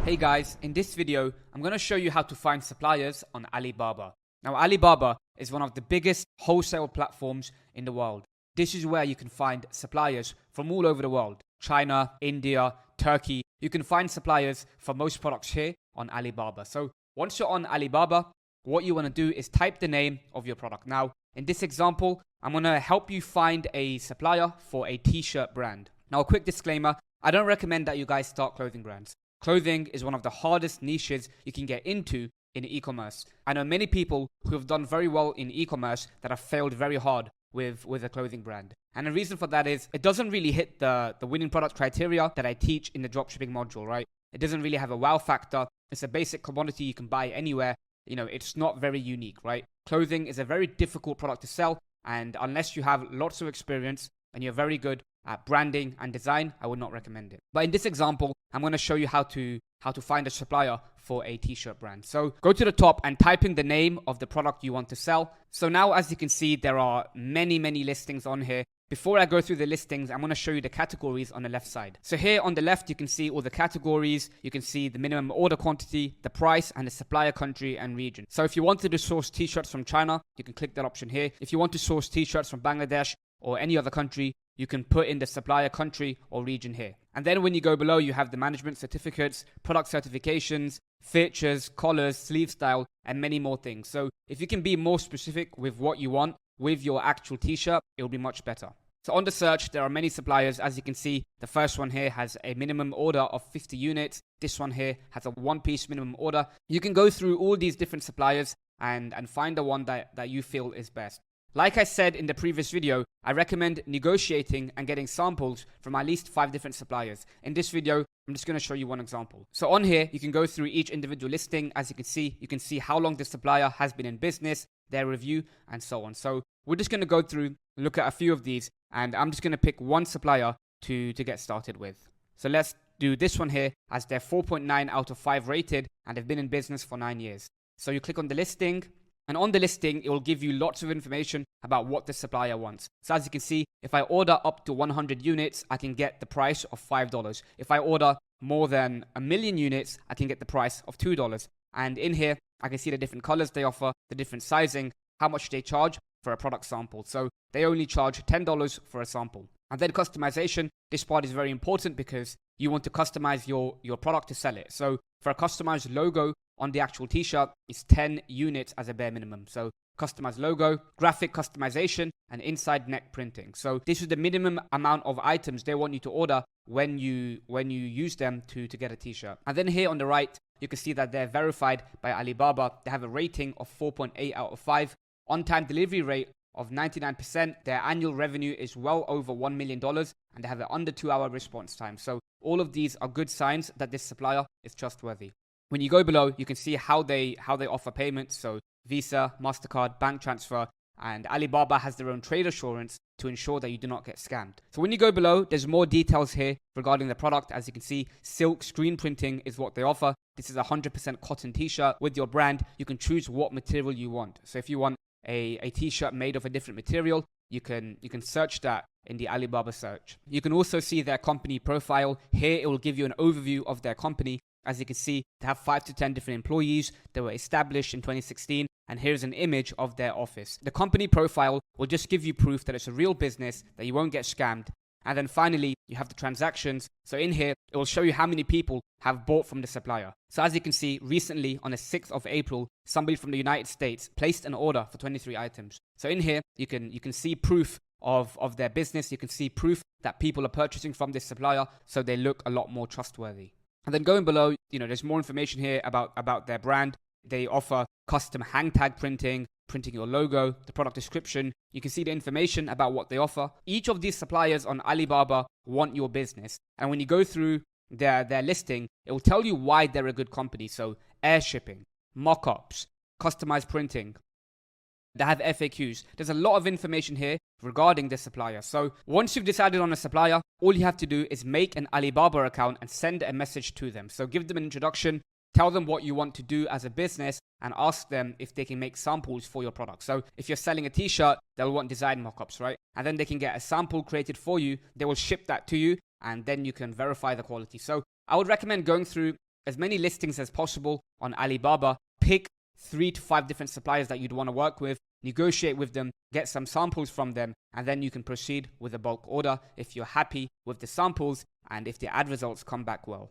Hey guys, in this video, I'm going to show you how to find suppliers on Alibaba. Now, Alibaba is one of the biggest wholesale platforms in the world. This is where you can find suppliers from all over the world. China, India, Turkey. You can find suppliers for most products here on Alibaba. So once you're on Alibaba, what you want to do is type the name of your product. Now, in this example, I'm going to help you find a supplier for a t-shirt brand. Now, a quick disclaimer, I don't recommend that you guys start clothing brands. Clothing is one of the hardest niches you can get into in e-commerce. I know many people who have done very well in e-commerce that have failed very hard with a clothing brand. And the reason for that is it doesn't really hit the winning product criteria that I teach in the dropshipping module, right? It doesn't really have a wow factor. It's a basic commodity you can buy anywhere. You know, it's not very unique, right? Clothing is a very difficult product to sell. And unless you have lots of experience and you're very good at branding and design, I would not recommend it. But in this example, I'm going to show you how to find a supplier for a t-shirt brand. So go to the top and type in the name of the product you want to sell. So now, as you can see, there are many listings on here. Before I go through the listings, I'm going to show you the categories on the left side. So here on the left, you can see all the categories. You can see the minimum order quantity, the price, and the supplier country and region. So if you wanted to source t-shirts from China, you can click that option here. If you want to source t-shirts from Bangladesh or any other country, you can put in the supplier country or region here. And then when you go below, you have the management certificates, product certifications, features, collars, sleeve style, and many more things. So if you can be more specific with what you want with your actual t-shirt, it'll be much better. So on the search, there are many suppliers. As you can see, the first one here has a minimum order of 50 units. This one here has a one-piece minimum order. You can go through all these different suppliers and find the one that you feel is best. Like I said in the previous video, I recommend negotiating and getting samples from at least 5 different suppliers. In this video, I'm just going to show you one example. So on here, you can go through each individual listing. As you can see how long the supplier has been in business, their review, and so on. So we're just going to go through, look at a few of these, and I'm just going to pick one supplier to get started with. So let's do this one here, as they're 4.9 out of 5 rated, and they've been in business for 9 years. So you click on the listing. And on the listing, it will give you lots of information about what the supplier wants. So as you can see, if I order up to 100 units, I can get the price of $5. If I order more than 1 million units, I can get the price of $2. And in here, I can see the different colors they offer, the different sizing, how much they charge for a product sample. So they only charge $10 for a sample. And then customization, this part is very important because you want to customize your product to sell it. So for a customized logo on the actual t-shirt, it's 10 units as a bare minimum. So customized logo, graphic customization, and inside neck printing. So this is the minimum amount of items they want you to order when you use them to get a t-shirt. And then here on the right, you can see that they're verified by Alibaba. They have a rating of 4.8 out of 5. On-time delivery rate of 99%. Their annual revenue is well over $1 million, and they have an under 2-hour response time. So all of these are good signs that this supplier is trustworthy. When you go below, you can see how they offer payments. So Visa, MasterCard, bank transfer, and Alibaba has their own trade assurance to ensure that you do not get scammed. So when you go below, there's more details here regarding the product. As you can see, silk screen printing is what they offer. This is a 100% cotton t-shirt. With your brand, you can choose what material you want. So if you want a t-shirt made of a different material, you can search that in the Alibaba search. You can also see their company profile. Here it will give you an overview of their company. As you can see, they have 5 to 10 different employees. They were established in 2016, and here's an image of their office. The company profile will just give you proof that it's a real business, that you won't get scammed. And then finally, you have the transactions. So in here, it will show you how many people have bought from the supplier. So as you can see, recently on the 6th of April, somebody from the United States placed an order for 23 items. So in here, you can see proof of their business. You can see proof that people are purchasing from this supplier, so they look a lot more trustworthy. And then going below, there's more information here about their brand. They offer custom hang tag printing your logo, the product description. You can see the information about what they offer. Each of these suppliers on Alibaba want your business. And when you go through their listing, it will tell you why they're a good company. So air shipping, mock-ups, customized printing. They have FAQs. There's a lot of information here regarding the supplier. So once you've decided on a supplier, all you have to do is make an Alibaba account and send a message to them. So give them an introduction, tell them what you want to do as a business, and ask them if they can make samples for your product. So if you're selling a t-shirt, they'll want design mockups, right? And then they can get a sample created for you. They will ship that to you, and then you can verify the quality. So I would recommend going through as many listings as possible on Alibaba. Pick 3 to 5 different suppliers that you'd want to work with, negotiate with them, get some samples from them, and then you can proceed with a bulk order if you're happy with the samples and if the ad results come back well.